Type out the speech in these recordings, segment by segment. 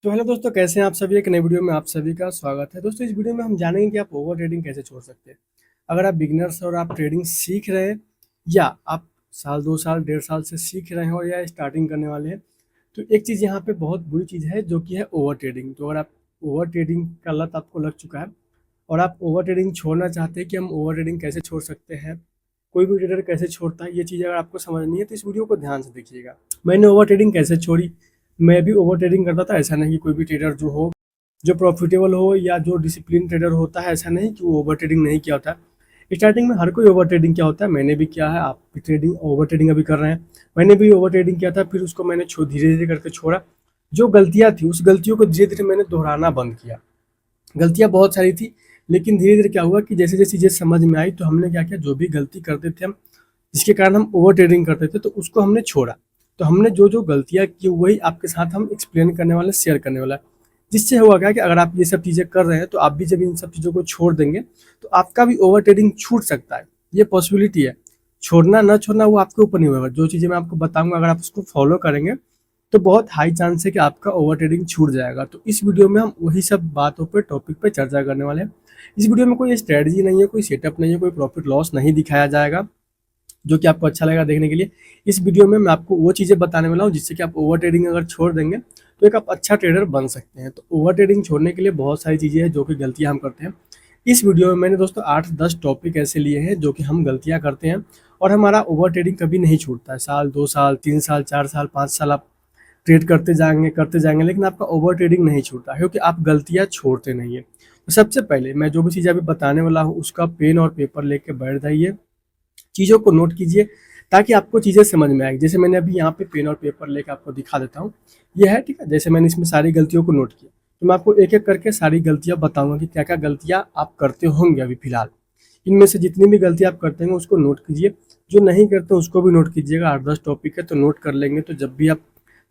तो हेलो दोस्तों, कैसे हैं आप सभी। एक नई वीडियो में आप सभी का स्वागत है। दोस्तों, इस वीडियो में हम जानेंगे कि आप ओवर ट्रेडिंग कैसे छोड़ सकते हैं। अगर आप बिगिनर्स और आप ट्रेडिंग सीख रहे हैं या आप साल 2 साल 1.5 साल से सीख रहे हैं और या स्टार्टिंग करने वाले हैं, तो एक चीज़ यहाँ पे बहुत बुरी चीज़ है जो कि है ओवर ट्रेडिंग। तो अगर आप ओवर ट्रेडिंग का लत आपको लग चुका है और आप ओवर ट्रेडिंग छोड़ना चाहते हैं कि हम ओवर ट्रेडिंग कैसे छोड़ सकते हैं, कोई भी ट्रेडर कैसे छोड़ता है, ये चीज़ अगर आपको समझनी है तो इस वीडियो को ध्यान से देखिएगा। मैंने ओवर ट्रेडिंग कैसे छोड़ी, मैं भी ओवर ट्रेडिंग करता था। ऐसा नहीं कि कोई भी ट्रेडर जो प्रॉफिटेबल हो या जो डिसिप्लिन ट्रेडर होता है, ऐसा नहीं कि वो ओवर ट्रेडिंग नहीं किया होता है। स्टार्टिंग में हर कोई ओवर ट्रेडिंग किया होता है, मैंने भी किया है, आप भी ट्रेडिंग ओवर ट्रेडिंग अभी कर रहे हैं। मैंने भी ओवर ट्रेडिंग किया था, फिर उसको मैंने धीरे धीरे करके छोड़ा। जो गलतियाँ थी उस गलतियों को धीरे धीरे मैंने दोहराना बंद किया। गलतियाँ बहुत सारी थी, लेकिन धीरे धीरे क्या हुआ कि जैसे जैसे चीज़ें समझ में आई तो हमने क्या किया, जो भी गलती करते थे हम, जिसके कारण हम ओवर ट्रेडिंग करते थे, तो उसको हमने छोड़ा। तो हमने जो जो गलतियाँ की वही आपके साथ हम एक्सप्लेन करने वाले, शेयर करने वाला है। जिससे होगा क्या कि अगर आप ये सब चीज़ें कर रहे हैं तो आप भी जब इन सब चीज़ों को छोड़ देंगे तो आपका भी ओवर ट्रेडिंग छूट सकता है। ये पॉसिबिलिटी है। छोड़ना ना छोड़ना वो आपके ऊपर नहीं होगा। जो चीज़ें मैं आपको बताऊंगा, अगर आप उसको फॉलो करेंगे तो बहुत हाई चांस है कि आपका ओवर ट्रेडिंग छूट जाएगा। तो इस वीडियो में हम वही सब बातों पे, टॉपिक पे चर्चा करने वाले हैं। इस वीडियो में कोई स्ट्रेटजी नहीं है, कोई सेटअप नहीं है, कोई प्रॉफिट लॉस नहीं दिखाया जाएगा जो कि आपको अच्छा लगेगा देखने के लिए। इस वीडियो में मैं आपको वो चीज़ें बताने वाला हूँ जिससे कि आप ओवर ट्रेडिंग अगर छोड़ देंगे तो एक आप अच्छा ट्रेडर बन सकते हैं। तो ओवर ट्रेडिंग छोड़ने के लिए बहुत सारी चीज़ें हैं जो कि गलतियाँ हम करते हैं। इस वीडियो में मैंने दोस्तों 8-10 टॉपिक ऐसे लिए हैं जो कि हम गलतियाँ करते हैं और हमारा ओवर ट्रेडिंग कभी नहीं छूटता है। साल 2 साल 3 साल 4 साल 5 साल आप ट्रेड करते जाएंगे, लेकिन आपका ओवर ट्रेडिंग नहीं छूटता क्योंकि आप गलतियाँ छोड़ते नहीं है। तो सबसे पहले मैं जो भी चीज़ अभी बताने वाला हूँ उसका पेन और पेपर लेके बैठ जाइए, चीज़ों को नोट कीजिए ताकि आपको चीज़ें समझ में आएगी। जैसे मैंने अभी यहाँ पे पेन और पेपर लेकर आपको दिखा देता हूँ। ये है, ठीक है। जैसे मैंने इसमें सारी गलतियों को नोट किया तो मैं आपको एक एक करके सारी गलतियाँ बताऊंगा कि क्या क्या गलतियाँ आप करते होंगे अभी फिलहाल। इनमें से जितनी भी गलतियाँ आप करते हैं उसको नोट कीजिए, जो नहीं करते उसको भी नोट कीजिएगा। 8-10 टॉपिक है तो नोट कर लेंगे, तो जब भी आप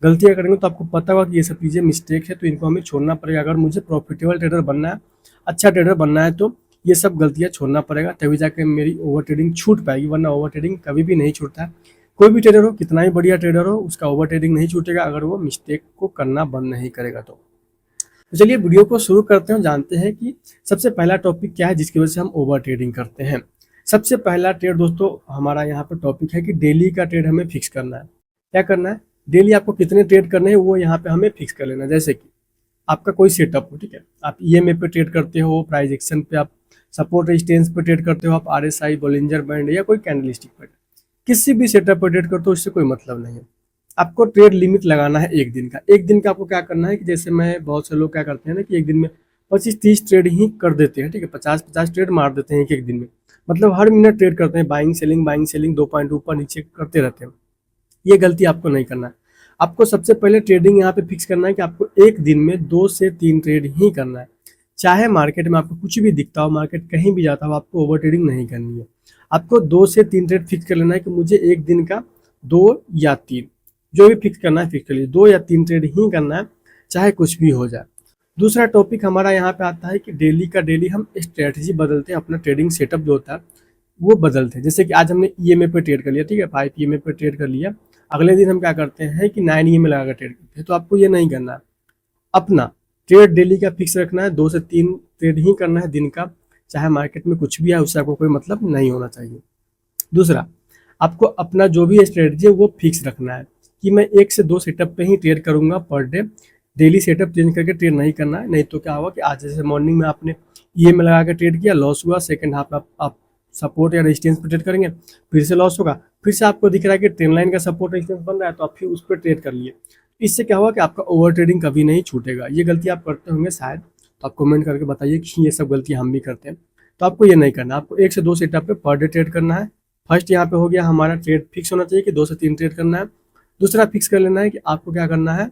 गलतियाँ करेंगे तो आपको पता होगा कि ये सब चीज़ें मिस्टेक है, तो इनको हमें छोड़ना पड़ेगा। अगर मुझे प्रॉफिटेबल ट्रेडर बनना है, अच्छा ट्रेडर बनना है, तो ये सब गलतियाँ छोड़ना पड़ेगा, तभी जाके मेरी ओवर ट्रेडिंग छूट पाएगी, वरना ओवर ट्रेडिंग कभी भी नहीं छूटता है। कोई भी ट्रेडर हो, कितना ही बढ़िया ट्रेडर हो, उसका ओवर ट्रेडिंग नहीं छूटेगा अगर वो मिस्टेक को करना बंद नहीं करेगा। तो चलिए वीडियो को शुरू करते हैं, जानते हैं कि सबसे पहला टॉपिक क्या है जिसकी वजह से हम ओवर ट्रेडिंग करते हैं। सबसे पहला ट्रेड दोस्तों हमारा यहाँ पर टॉपिक है कि डेली का ट्रेड हमें फिक्स करना है। क्या करना है, डेली आपको कितने ट्रेड करने हैं वो यहाँ पे हमें फिक्स कर लेना है। जैसे कि आपका कोई सेटअप हो, ठीक है, आप ईएमए पे ट्रेड करते हो, प्राइस एक्शन पे आप सपोर्ट रेजिस्टेंस पे ट्रेड करते हो, आप आरएसआई, बॉलिंजर बैंड या कोई कैंडलस्टिक पे, किसी भी सेटअप पे ट्रेड करते हो, इससे कोई मतलब नहीं है। आपको ट्रेड लिमिट लगाना है एक दिन का। एक दिन का आपको क्या करना है कि जैसे मैं, बहुत से लोग क्या करते हैं ना कि एक दिन में 25-30 ट्रेड ही कर देते हैं, ठीक है, 50-50 ट्रेड मार देते हैं एक एक दिन में। मतलब हर मिनट ट्रेड करते हैं, बाइंग सेलिंग 2 पॉइंट ऊपर नीचे करते रहते हैं। ये गलती आपको नहीं करना है। आपको सबसे पहले ट्रेडिंग यहाँ पे फिक्स करना है कि आपको एक दिन में 2 से 3 ट्रेड ही करना है। चाहे मार्केट में आपको कुछ भी दिखता हो, मार्केट कहीं भी जाता हो, आपको ओवर ट्रेडिंग नहीं करनी है। आपको 2 से 3 ट्रेड फिक्स कर लेना है कि मुझे एक दिन का 2 या 3, जो भी फिक्स करना है फिक्स कर लीजिए, 2 या 3 ट्रेड ही करना है, चाहे कुछ भी हो जाए। दूसरा टॉपिक हमारा यहाँ पे आता है कि डेली का डेली हम स्ट्रेटजी बदलते हैं, अपना ट्रेडिंग सेटअप जो होता है वो बदलते हैं। जैसे कि आज हमने ईएमए पे ट्रेड कर लिया, ठीक है, 5 ईएमए पे ट्रेड कर लिया, अगले दिन हम क्या करते हैं कि 9 ईएमए लगा कर ट्रेड करते हैं। तो आपको ये नहीं करना है। अपना ट्रेड डेली का फिक्स रखना है, 2 से 3 ट्रेड ही करना है दिन का, चाहे मार्केट में कुछ भी है उससे आपको कोई मतलब नहीं होना चाहिए। दूसरा, आपको अपना जो भी स्ट्रेटजी है वो फिक्स रखना है कि मैं 1 से 2 सेटअप पे ही ट्रेड करूंगा per day. Daily setup change करके ट्रेड नहीं करना है, नहीं तो क्या होगा कि आज जैसे मॉर्निंग में आपने ईएमए लगा के ट्रेड किया, लॉस हुआ, सेकंड हाफ में आप सपोर्ट या रेजिस्टेंस पे ट्रेड करेंगे, फिर से लॉस होगा, फिर से आपको दिख रहा है कि ट्रेंड लाइन का सपोर्ट रेजिस्टेंस बन रहा है तो आप फिर उस पर ट्रेड कर लिए। इससे क्या होगा कि आपका ओवर ट्रेडिंग कभी नहीं छूटेगा। ये गलती आप करते होंगे शायद, तो आप कमेंट करके बताइए कि ये सब गलती हम भी करते हैं। तो आपको ये नहीं करना, आपको 1 से 2 सेटअप पे पर डे ट्रेड करना है। फर्स्ट यहाँ पे हो गया हमारा, ट्रेड फिक्स होना चाहिए कि 2 से 3 ट्रेड करना है। दूसरा फिक्स कर लेना है कि आपको क्या करना है,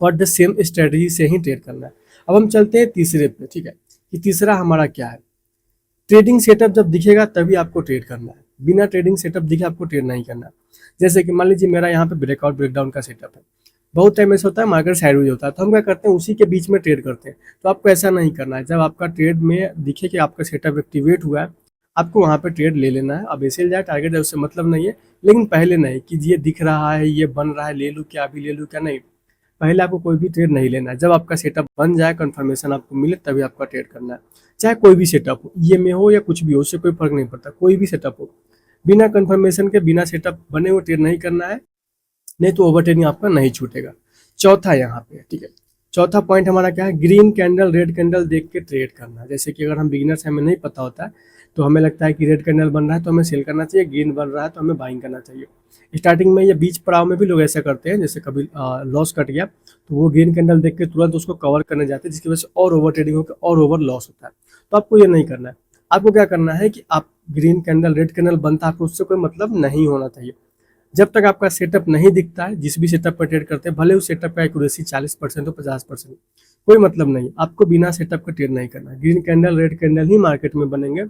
और द सेम स्ट्रेटजी से ही ट्रेड करना है। अब हम चलते हैं तीसरे पे, ठीक है, कि तीसरा हमारा क्या है। ट्रेडिंग सेटअप जब दिखेगा तभी आपको ट्रेड करना है, बिना ट्रेडिंग सेटअप दिखे आपको ट्रेड नहीं करना है। जैसे कि मान लीजिए मेरा यहाँ पे ब्रेकआउट ब्रेकडाउन का सेटअप है, बहुत टाइम ऐसा होता है मार्केट साइडवेज होता है तो हम क्या करते हैं उसी के बीच में ट्रेड करते हैं। तो आपको ऐसा नहीं करना है। जब आपका ट्रेड में दिखे कि आपका सेटअप एक्टिवेट हुआ है, आपको वहाँ पे ट्रेड ले लेना है। अब ऐसे जाए टारगेट है उससे मतलब नहीं है, लेकिन पहले नहीं कि ये दिख रहा है, ये बन रहा है, ले लूँ क्या, अभी ले लूँ क्या, नहीं। पहले आपको कोई भी ट्रेड नहीं लेना है। जब आपका सेटअप बन जाए, कंफर्मेशन आपको मिले, तभी आपका ट्रेड करना है। चाहे कोई भी सेटअप हो, ईएमए हो या कुछ भी हो, उससे कोई फर्क नहीं पड़ता, कोई भी सेटअप हो, बिना कंफर्मेशन के, बिना सेटअप बने हुए ट्रेड नहीं करना है, नहीं तो ओवर ट्रेडिंग आपका नहीं छूटेगा। चौथा यहाँ पे, ठीक है, चौथा पॉइंट हमारा क्या है, ग्रीन कैंडल रेड कैंडल देख के ट्रेड करना। जैसे कि अगर हम बिगिनर्स हमें नहीं पता होता है, तो हमें लगता है कि रेड कैंडल बन रहा है तो हमें सेल करना चाहिए, ग्रीन बन रहा है तो हमें बाइंग करना चाहिए। स्टार्टिंग में या बीच पड़ाव में भी लोग ऐसा करते हैं, जैसे कभी लॉस कट गया तो वो ग्रीन कैंडल देख के तुरंत उसको कवर करने जाते हैं, जिसकी वजह से और ओवर ट्रेडिंग होकर और ओवर लॉस होता है। तो आपको ये नहीं करना है। आपको क्या करना है कि आप ग्रीन कैंडल रेड कैंडल बनता है, आपको उससे कोई मतलब नहीं होना चाहिए। जब तक आपका सेटअप नहीं दिखता है, जिस भी सेटअप पर ट्रेड करते हैं, भले उस सेटअप का एक्यूरेसी 40% हो, 50%, कोई मतलब नहीं, आपको बिना सेटअप का ट्रेड नहीं करना। ग्रीन कैंडल रेड कैंडल ही मार्केट में बनेंगे।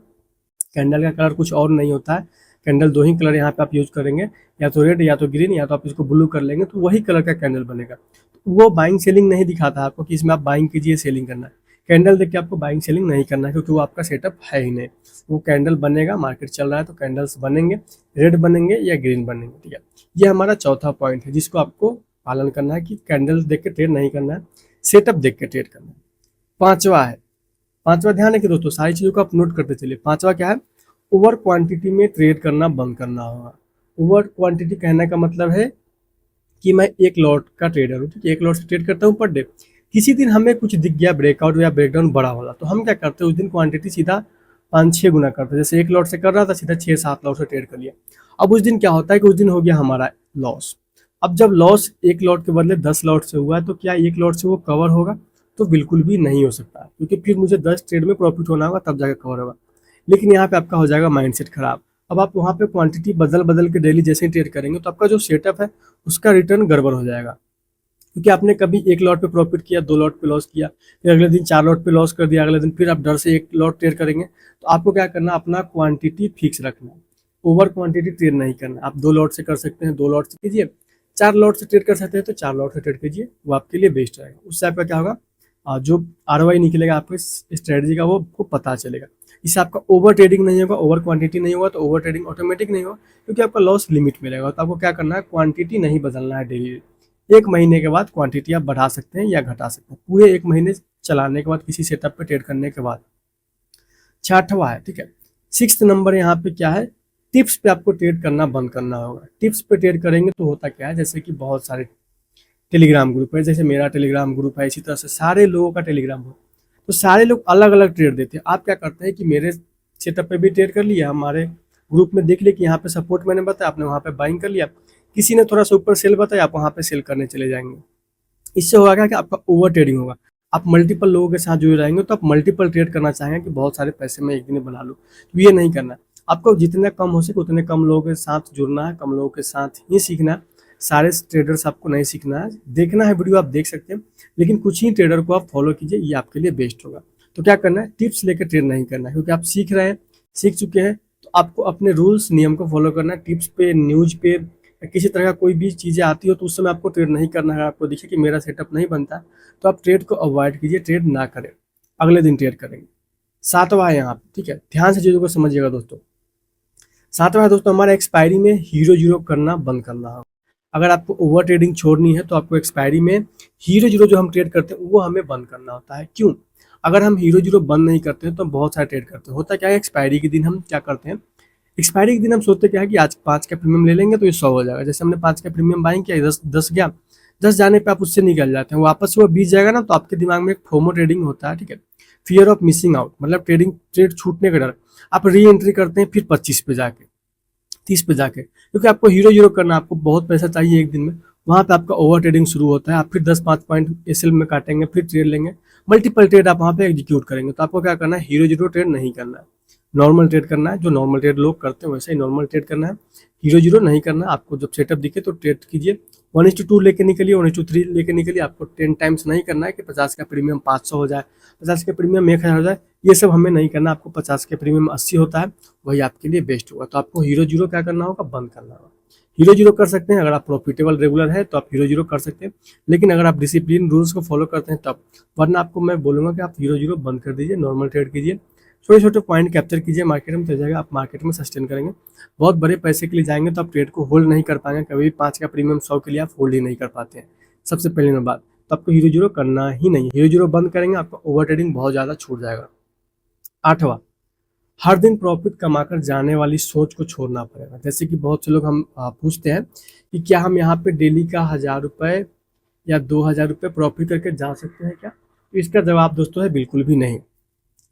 कैंडल का कलर कुछ और नहीं होता है, कैंडल दो ही कलर यहाँ पे आप यूज करेंगे, या तो रेड या तो ग्रीन, या तो आप इसको ब्लू कर लेंगे तो वही कलर का कैंडल बनेगा। वो बाइंग सेलिंग नहीं दिखाता आपको कि इसमें आप बाइंग कीजिए, सेलिंग करना है। कैंडल देख के आपको बाइंग सेलिंग नहीं करना है, क्योंकि वो आपका सेटअप है ही नहीं। वो कैंडल बनेगा, मार्केट चल रहा है तो कैंडल्स बनेंगे, रेड बनेंगे या ग्रीन बनेंगे, ठीक है। ये हमारा चौथा पॉइंट है जिसको आपको पालन करना है कि कैंडल देख के ट्रेड नहीं करना है, सेटअप देख के ट्रेड करना है। पांचवा है, पांचवा ध्यान है कि दोस्तों सारी चीज़ों को आप नोट करते चलिए। पांचवा क्या है, ओवर क्वांटिटी में ट्रेड करना बंद करना होगा। ओवर क्वांटिटी कहने का मतलब है कि मैं एक लॉट का ट्रेडर हूँ, ठीक है, एक लॉट से ट्रेड करता हूँ पर डे। किसी दिन हमें कुछ दिख गया ब्रेकआउट या ब्रेकडाउन बड़ा वाला, तो हम क्या करते हैं, उस दिन क्वांटिटी सीधा 5-6 गुना करते हैं। जैसे एक लॉट से कर रहा था, सीधा 6-7 लॉट से ट्रेड कर लिया। अब उस दिन क्या होता है कि उस दिन हो गया हमारा लॉस। अब जब लॉस एक लॉट के बदले 10 लॉट से हुआ है, तो क्या एक लॉट से वो कवर होगा? तो बिल्कुल भी नहीं हो सकता, क्योंकि फिर मुझे 10 ट्रेड में प्रॉफिट होना होगा, तब जाकर कवर होगा। लेकिन यहाँ पे आपका हो जाएगा माइंडसेट खराब। अब आप वहाँ पे क्वांटिटी बदल बदल के डेली जैसे ही ट्रेड करेंगे, तो आपका जो सेटअप है उसका रिटर्न गड़बड़ हो जाएगा, क्योंकि आपने कभी एक लॉट पे प्रॉफिट किया, 2 लॉट पे लॉस किया, फिर अगले दिन 4 लॉट पे लॉस कर दिया, अगले दिन फिर आप डर से एक लॉट ट्रेड करेंगे। तो आपको क्या करना, अपना क्वांटिटी फिक्स रखना है, ओवर क्वांटिटी ट्रेड नहीं करना। आप 2 लॉट से कर सकते हैं, 2 लॉट से कीजिए, 4 लॉट से ट्रेड कर सकते हैं तो 4 लॉट से ट्रेड कीजिए, वो आपके लिए बेस्ट रहेगा। उससे आपका क्या होगा, जो आरओआई निकलेगा आपके स्ट्रेटजी का, वो आपको पता चलेगा। इससे आपका ओवर ट्रेडिंग नहीं होगा, ओवर क्वांटिटी नहीं होगा, तो ओवर ट्रेडिंग ऑटोमेटिक नहीं होगा, क्योंकि आपका लॉस लिमिट में रहेगा। तो आपको क्या करना है, क्वांटिटी नहीं बदलना है डेली। 1 महीने के बाद क्वांटिटी आप बढ़ा सकते हैं या घटा सकते हैं, पूरे 1 महीने चलाने के बाद, किसी सेटअप पे ट्रेड करने के बाद। छठवा है, ठीक है, 6th नंबर यहाँ पे क्या है, टिप्स पे आपको ट्रेड करना बंद करना होगा। टिप्स पे ट्रेड करेंगे तो होता क्या है, जैसे कि बहुत सारे टेलीग्राम ग्रुप है, जैसे मेरा टेलीग्राम ग्रुप है, इसी तरह से सारे लोगों का टेलीग्राम ग्रुप, तो सारे लोग अलग अलग ट्रेड देते हैं। आप क्या करते हैं कि मेरे सेटअप पे भी ट्रेड कर लिया, हमारे ग्रुप में देख लिया कि यहाँ पे सपोर्ट मैंने बताया, आपने वहाँ पे बाइंग कर लिया, किसी ने थोड़ा सा ऊपर सेल बताया, आप वहाँ पे सेल करने चले जाएंगे। इससे होगा क्या कि आपका ओवर ट्रेडिंग होगा। आप मल्टीपल लोगों के साथ जुड़े रहेंगे तो आप मल्टीपल ट्रेड करना चाहेंगे कि बहुत सारे पैसे मैं एक दिन में बना लूँ, तो ये नहीं करना। आपको जितने कम हो सके उतने कम लोगों के साथ जुड़ना है, कम लोगों के साथ ही सीखना है। सारे ट्रेडर्स आपको नहीं सीखना है, देखना है वीडियो आप देख सकते हैं, लेकिन कुछ ही ट्रेडर को आप फॉलो कीजिए, ये आपके लिए बेस्ट होगा। तो क्या करना है, टिप्स लेकर ट्रेड नहीं करना है, क्योंकि आप सीख रहे हैं, सीख चुके हैं, तो आपको अपने रूल्स नियम को फॉलो करना है। टिप्स पे, न्यूज पे, किसी तरह का कोई भी चीज़ें आती हो तो उस समय आपको ट्रेड नहीं करना है। आपको देखिए कि मेरा सेटअप नहीं बनता, तो आप ट्रेड को अवॉइड कीजिए, ट्रेड ना करें, अगले दिन ट्रेड करेंगे। 7वां है यहाँ पे, ठीक है, ध्यान से चीज़ों को समझिएगा दोस्तों। 7वां है दोस्तों, हमारा एक्सपायरी में हीरो जीरो करना बंद करना होगा। अगर आपको ओवर ट्रेडिंग छोड़नी है तो आपको एक्सपायरी में हीरो जीरो जो हम ट्रेड करते हैं वो हमें बंद करना होता है। क्यों? अगर हम हीरो जीरो बंद नहीं करते हैं तो हम बहुत सारे ट्रेड करते हैं। होता क्या है, एक्सपायरी के दिन हम क्या करते हैं, एक्सपायरी के दिन हम सोचते क्या है कि आज 5 का प्रीमियम ले लेंगे तो ये 100 हो जाएगा। जैसे हमने 5 का प्रीमियम बाइंग किया, 10 गया, 10 जाने पे आप उससे निकल जाते हैं, वापस वो 20 जाएगा ना, तो आपके दिमाग में एक फोमो ट्रेडिंग होता है, ठीक है, फियर ऑफ मिसिंग आउट, मतलब ट्रेड छूटने का डर। आप री एंट्री करते हैं फिर 25 पे जाके, 30 पे जाके, क्योंकि आपको हीरो जीरो करना, आपको बहुत पैसा चाहिए एक दिन में। वहाँ पे आपका ओवर ट्रेडिंग शुरू होता है, आप फिर 10-5 पॉइंट एसएल में काटेंगे, फिर ट्रेड लेंगे, मल्टीपल ट्रेड आप वहाँ पे एग्जीक्यूट करेंगे। तो आपको क्या करना है, हीरो जीरो ट्रेड नहीं करना है, नॉर्मल ट्रेड करना है। जो नॉर्मल ट्रेड लोग करते हैं वैसे ही नॉर्मल ट्रेड करना है, हीरो जीरो नहीं करना। आपको जब सेटअप दिखे तो ट्रेड कीजिए, 1:2 लेके निकलिए, 1:3 लेके निकलिए। आपको 10 टाइम्स नहीं करना है कि 50 का प्रीमियम 500 हो जाए, 50 का प्रीमियम 1000 हो जाए, ये सब हमें नहीं करना। आपको 50 का प्रीमियम 80 होता है, वही आपके लिए बेस्ट होगा। तो आपको हीरो जीरो क्या करना होगा, बंद करना होगा। हीरो जीरो कर सकते हैं अगर आप प्रॉफिटेबल रेगुलर है तो आप हीरो जीरो कर सकते हैं, लेकिन अगर आप डिसिप्लिन रूल्स को फॉलो करते हैं तब, वरना आपको मैं बोलूँगा कि आप हीरो जीरो बंद कर दीजिए, नॉर्मल ट्रेड कीजिए, छोटे छोटे पॉइंट कैप्चर कीजिए, मार्केट में चल जाएगा, आप मार्केट में सस्टेन करेंगे। बहुत बड़े पैसे के लिए जाएंगे तो आप ट्रेड को होल्ड नहीं कर पाएंगे, कभी भी 5 का प्रीमियम 100 के लिए आप होल्ड ही नहीं कर पाते हैं। सबसे पहले नंबर बात, तो आपको हीरो जीरो करना ही नहीं है। हीरो जीरो बंद करेंगे आपका ओवर ट्रेडिंग बहुत ज़्यादा छूट जाएगा। 8वां, हर दिन प्रॉफिट कमाकर जाने वाली सोच को छोड़ना पड़ेगा। जैसे कि बहुत से लोग हम पूछते हैं कि क्या हम यहाँ पे डेली का 1000 रुपये या 2000 रुपये प्रॉफिट करके जा सकते हैं क्या? तो इसका जवाब दोस्तों है बिल्कुल भी नहीं।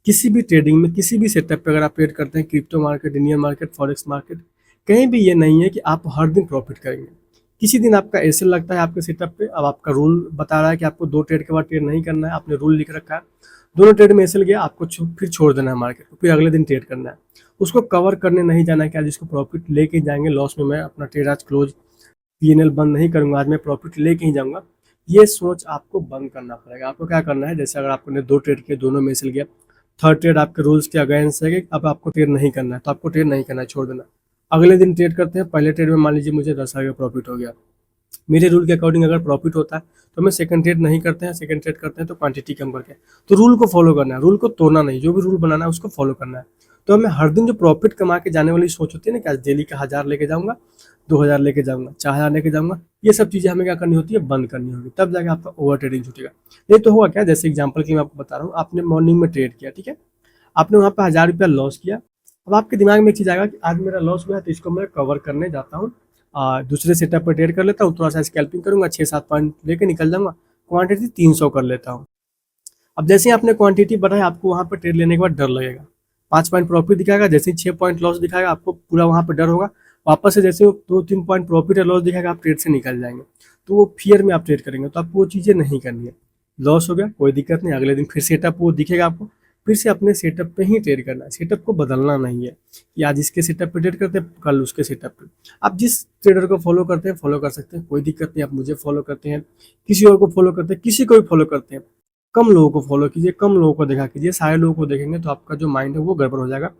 किसी भी ट्रेडिंग में, किसी भी सेटअप पे अगर आप ट्रेड करते हैं, crypto market, Indian market, forex market, कहीं भी ये नहीं है कि आप हर दिन प्रॉफिट करेंगे। किसी दिन आपका ऐसे लगता है आपके सेटअप पे, अब आपका रूल बता रहा है कि आपको 2 ट्रेड के बाद ट्रेड नहीं करना है, आपने रूल लिख रखा है, दोनों ट्रेड में ऐसे गया, आपको फिर छोड़ देना है मार्केट को, फिर अगले दिन ट्रेड करना है, उसको कवर करने नहीं जाना है कि आज इसको प्रॉफिट लेके जाएंगे, लॉस में मैं अपना ट्रेड आज क्लोज, पीएनएल बंद नहीं करूंगा, आज मैं प्रॉफिट लेके ही जाऊंगा। ये सोच आपको बंद करना पड़ेगा। आपको क्या करना है, जैसे अगर आपने 2 ट्रेड किए, दोनों में गया, थर्ड ट्रेड आपके रूल्स के अगेंस्ट है कि अब आपको ट्रेड नहीं करना है, तो आपको ट्रेड नहीं करना है, छोड़ देना। अगले दिन ट्रेड करते हैं, पहले ट्रेड में मान लीजिए मुझे 10,000 का प्रॉफिट हो गया, मेरे रूल के अकॉर्डिंग अगर प्रॉफिट होता है तो मैं सेकंड ट्रेड नहीं करते हैं, सेकंड ट्रेड करते हैं तो क्वांटिटी कम करके, तो रूल को फॉलो करना है, रूल को तोड़ना नहीं, जो भी रूल बनाना है उसको फॉलो करना है। तो हमें हर दिन जो प्रॉफिट कमा के जाने वाली सोच होती है ना कि आज डेली का 1000 लेके जाऊंगा, 2000 लेके जाऊंगा, 4000 लेके जाऊंगा, ये सब चीजें हमें क्या करनी होती है, बंद करनी होगी, तब जाके आपका ओवर ट्रेडिंग छूटेगा। नहीं तो होगा क्या, जैसे एग्जाम्पल की मैं आपको बता रहा हूँ, आपने मॉर्निंग में ट्रेड किया, ठीक है, आपने वहाँ पे 1000 रुपया लॉस किया। अब आपके दिमाग में एक चीज आएगा कि आज मेरा लॉस हुआ है तो इसको मैं कवर करने जाता हूँ, दूसरे सेटअप पर ट्रेड कर लेता हूँ, थोड़ा सा स्कैल्पिंग करूंगा, 6-7 पॉइंट लेके निकल जाऊंगा, क्वांटिटी 300 कर लेता हूँ। अब जैसे ही आपने क्वांटिटी बढ़ाया, आपको वहाँ पर ट्रेड लेने के बाद डर लगेगा, 5 पॉइंट प्रॉफिट दिखाएगा, जैसे ही 6 पॉइंट लॉस दिखाएगा, आपको पूरा वहाँ पर डर होगा, वापस से जैसे 2-3 पॉइंट प्रॉफिट या लॉस दिखाएगा, आप ट्रेड से निकल जाएंगे, तो वो फियर में आप ट्रेड करेंगे, तो आपको वो चीज़ें नहीं करनी है। लॉस हो गया कोई दिक्कत नहीं, अगले दिन फिर सेटअप वो दिखेगा आपको, फिर से अपने सेटअप पे ही ट्रेड करना है, सेटअप को बदलना नहीं है कि आज इसके सेटअप पे ट्रेड करते हैं, कल उसके सेटअप पे। आप जिस ट्रेडर को फॉलो करते हैं फॉलो कर सकते हैं, कोई दिक्कत नहीं, आप मुझे फॉलो करते हैं, किसी और को फॉलो करते हैं, किसी को भी फॉलो करते हैं, कम लोगों को फॉलो कीजिए, कम लोगों को देखा कीजिए, सारे लोगों को देखेंगे तो आपका जो माइंड है वो गड़बड़ हो जाएगा।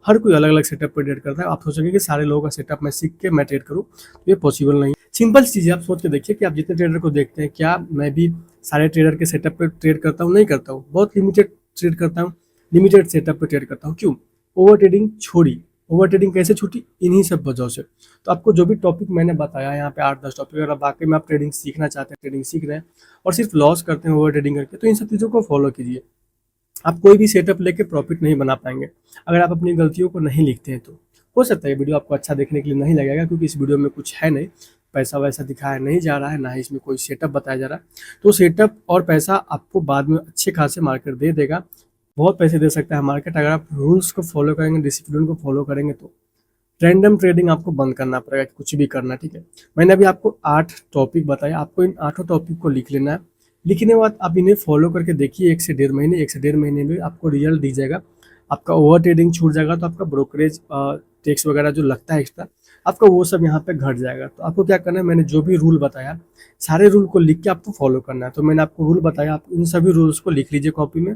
हर कोई अलग अलग सेटअप पर ट्रेड करता है, आप सोचेंगे कि सारे लोगों का सेटअप मैं सीख के मैं ट्रेड करूँ, तो ये पॉसिबल नहीं। सिंपल चीज़ है, आप सोच के देखिए कि आप जितने ट्रेडर को देखते हैं, क्या मैं भी सारे ट्रेडर के सेटअप पे ट्रेड करता हूँ? नहीं करता हूँ, बहुत लिमिटेड ट्रेड करता हूँ, लिमिटेड सेटअप पे ट्रेड करता हूँ। क्यों? ओवर ट्रेडिंग छोड़ी। ओवर ट्रेडिंग कैसे छूटी? इन्हीं सब वजहों से। तो आपको जो भी टॉपिक मैंने बताया यहाँ पे 8-10 टॉपिक, अगर वाकई में आप ट्रेडिंग सीखना चाहते हैं, ट्रेडिंग सीख रहे हैं और सिर्फ लॉस करते हैं ओवर ट्रेडिंग करके, तो इन सब चीज़ों को फॉलो कीजिए। आप कोई भी सेटअप लेके प्रॉफिट नहीं बना पाएंगे अगर आप अपनी गलतियों को नहीं लिखते हैं। तो हो सकता है वीडियो आपको अच्छा देखने के लिए नहीं लगेगा, क्योंकि इस वीडियो में कुछ है नहीं, पैसा वैसा दिखाया नहीं जा रहा है, ना ही इसमें कोई सेटअप बताया जा रहा है। तो सेटअप और पैसा आपको बाद में अच्छे खासे मार्केट दे देगा, बहुत पैसे दे सकता है मार्केट, अगर आप रूल्स को फॉलो करेंगे, डिसिप्लिन को फॉलो करेंगे। तो रैंडम ट्रेडिंग आपको बंद करना पड़ेगा, कुछ भी करना, ठीक है। मैंने अभी आपको 8 टॉपिक बताया, आपको इन 8 टॉपिक को लिख लेना है। लिखने के बाद आप इन्हें फॉलो करके देखिए, 1 से 1.5 महीने, 1 से 1.5 महीने में आपको रिजल्ट दिख जाएगा, आपका ओवर ट्रेडिंग छूट जाएगा, तो आपका ब्रोकरेज टैक्स वगैरह जो लगता है एक्स्ट्रा, आपका वो सब यहाँ पे घट जाएगा। तो आपको क्या करना है, मैंने जो भी रूल बताया, सारे रूल को लिख के आपको फॉलो करना है। तो मैंने आपको रूल बताया, आप इन सभी रूल्स को लिख लीजिए कॉपी में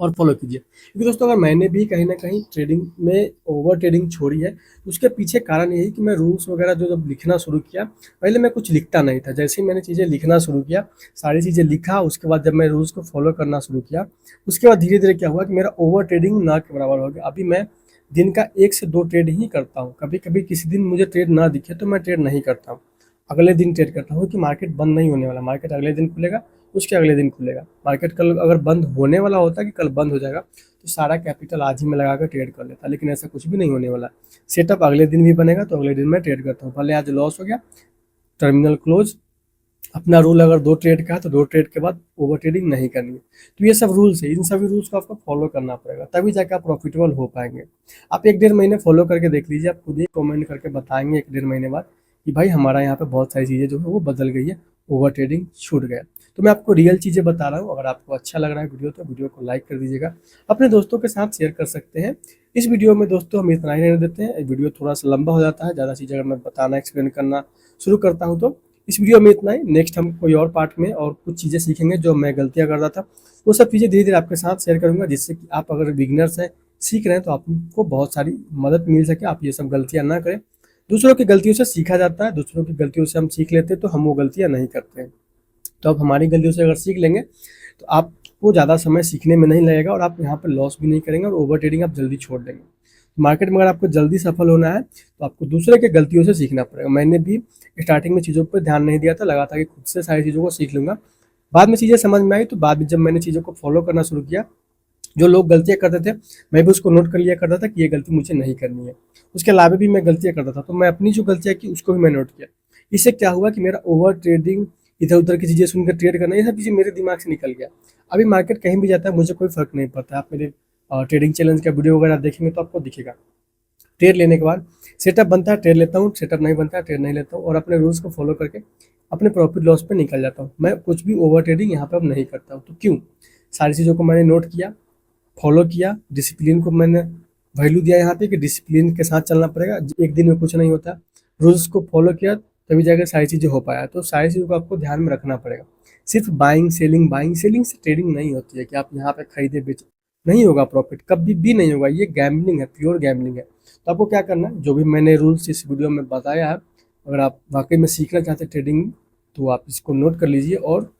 और फॉलो कीजिए। क्योंकि दोस्तों अगर मैंने भी कहीं ना कहीं ट्रेडिंग में ओवर ट्रेडिंग छोड़ी है, तो उसके पीछे कारण यही कि मैं रूल्स वगैरह जो जब लिखना शुरू किया, पहले मैं कुछ लिखता नहीं था, जैसे ही मैंने चीज़ें लिखना शुरू किया, सारी चीज़ें लिखा, उसके बाद जब मैं रूल्स को फॉलो करना शुरू किया, उसके बाद धीरे धीरे क्या हुआ कि मेरा ओवर ट्रेडिंग ना के बराबर हो गया। अभी मैं दिन का 1 से 2 ट्रेड ही करता हूँ, कभी कभी किसी दिन मुझे ट्रेड ना दिखे तो मैं ट्रेड नहीं करता हूँ, अगले दिन ट्रेड करता हूँ कि मार्केट बंद नहीं होने वाला, मार्केट अगले दिन खुलेगा, उसके अगले दिन खुलेगा। मार्केट कल अगर बंद होने वाला होता कि कल बंद हो जाएगा, तो सारा कैपिटल आज ही में लगा कर ट्रेड कर लेता, लेकिन ऐसा कुछ भी नहीं होने वाला। सेटअप अगले दिन भी बनेगा तो अगले दिन मैं ट्रेड करता हूँ, भले आज लॉस हो गया, टर्मिनल क्लोज। अपना रूल अगर 2 ट्रेड का है तो 2 ट्रेड के बाद ओवर ट्रेडिंग नहीं करनी है। तो ये सब रूल्स है, इन सभी रूल्स को आपको फॉलो करना पड़ेगा, तभी जाकर आप प्रॉफिटेबल हो पाएंगे। आप 1-1.5 महीने फॉलो करके देख लीजिए, आप खुद ही कमेंट करके बताएंगे 1-1.5 महीने बाद कि भाई हमारा यहाँ पे बहुत सारी चीज़ें जो है वो बदल गई है, ओवर ट्रेडिंग छूट गया। तो मैं आपको रियल चीज़ें बता रहा हूँ। अगर आपको अच्छा लग रहा है वीडियो तो वीडियो को लाइक कर दीजिएगा, अपने दोस्तों के साथ शेयर कर सकते हैं। इस वीडियो में दोस्तों हम इतना ही रहने देते हैं, वीडियो थोड़ा सा लंबा हो जाता है, ज़्यादा चीज़ अगर मैं बताना एक्सप्लेन करना शुरू करता हूँ तो इस वीडियो में इतना ही। नेक्स्ट हम कोई और पार्ट में और कुछ चीज़ें सीखेंगे जो मैं गलतियाँ करता था, वो सब चीज़ें धीरे धीरे आपके साथ शेयर करूँगा, जिससे कि आप अगर बिगिनर्स हैं, सीख रहे हैं, तो आपको बहुत सारी मदद मिल सके, आप ये सब गलतियाँ ना करें। दूसरों की गलतियों से सीखा जाता है, दूसरों की गलतियों से हम सीख लेते हैं, तो हम वो गलतियाँ नहीं करते हैं। तो आप हमारी गलतियों से अगर सीख लेंगे तो आपको ज़्यादा समय सीखने में नहीं लगेगा और आप यहाँ पर लॉस भी नहीं करेंगे और ओवर ट्रेडिंग आप जल्दी छोड़ देंगे। मार्केट में अगर आपको जल्दी सफल होना है तो आपको दूसरे के गलतियों से सीखना पड़ेगा। मैंने भी स्टार्टिंग में चीज़ों पर ध्यान नहीं दिया था, लगा था कि खुद से सारी चीज़ों को सीख लूँगा। बाद में चीज़ें समझ में आई, तो बाद में जब मैंने चीज़ों को फॉलो करना शुरू किया, जो लोग गलतियाँ करते थे मैं भी उसको नोट कर लिया करता था कि ये गलती मुझे नहीं करनी है। उसके अलावा भी मैं गलतियाँ करता था, तो मैं अपनी जो गलतियाँ की उसको भी मैं नोट किया। इससे क्या हुआ कि मेरा ओवर ट्रेडिंग, इधर उधर की चीज़ें सुनकर ट्रेड करना, ये सब चीज़ें मेरे दिमाग से निकल गया। अभी मार्केट कहीं भी जाता है मुझे कोई फ़र्क नहीं पड़ता। आप मेरे ट्रेडिंग चैलेंज का वीडियो वगैरह देखेंगे तो आपको दिखेगा। ट्रेड लेने के बाद सेटअप बनता है ट्रेड लेता हूँ, सेटअप नहीं बनता है ट्रेड नहीं लेता हूँ, और अपने रूल्स को फॉलो करके अपने प्रॉफिट लॉस पे निकल जाता हूँ। मैं कुछ भी ओवर ट्रेडिंग यहाँ पे अब नहीं करता हूँ। तो क्यों? सारी चीज़ों को मैंने नोट किया, फॉलो किया, डिसिप्लिन को मैंने वैल्यू दिया यहाँ पे कि डिसिप्लिन के साथ चलना पड़ेगा, एक दिन में कुछ नहीं होता। रूल्स को फॉलो किया तभी जाकर सारी चीज़ें हो पाया। तो सारी चीज़ों को आपको ध्यान में रखना पड़ेगा। सिर्फ बाइंग सेलिंग से ट्रेडिंग नहीं होती है कि आप यहाँ पे खरीदे बेच, नहीं होगा प्रॉफिट, कभी भी नहीं होगा। ये गैम्बलिंग है, प्योर गैम्बलिंग है। तो आपको क्या करना है, जो भी मैंने रूल्स इस वीडियो में बताया है, अगर आप वाकई में सीखना चाहते हैं ट्रेडिंग, तो आप इसको नोट कर लीजिए और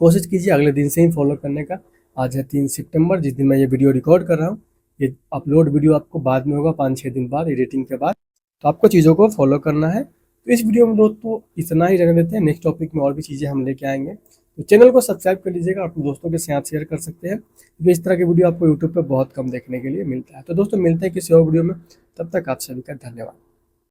कोशिश कीजिए अगले दिन से ही फॉलो करने का। आज है 3 सितंबर, जिस दिन मैं ये वीडियो रिकॉर्ड कर रहा हूँ। ये अपलोड वीडियो आपको बाद में होगा, 5-6 दिन बाद एडिटिंग के बाद। तो आपको चीज़ों को फॉलो करना है। तो इस वीडियो में दोस्तों इतना ही रहने देते हैं। नेक्स्ट टॉपिक में और भी चीज़ें हम लेके आएंगे। तो चैनल को सब्सक्राइब कर लीजिएगा, अपने दोस्तों के साथ शेयर कर सकते हैं, क्योंकि इस तरह के वीडियो आपको यूट्यूब पर बहुत कम देखने के लिए मिलता है। तो दोस्तों मिलते हैं किसी और वीडियो में, तब तक आप सभी का धन्यवाद।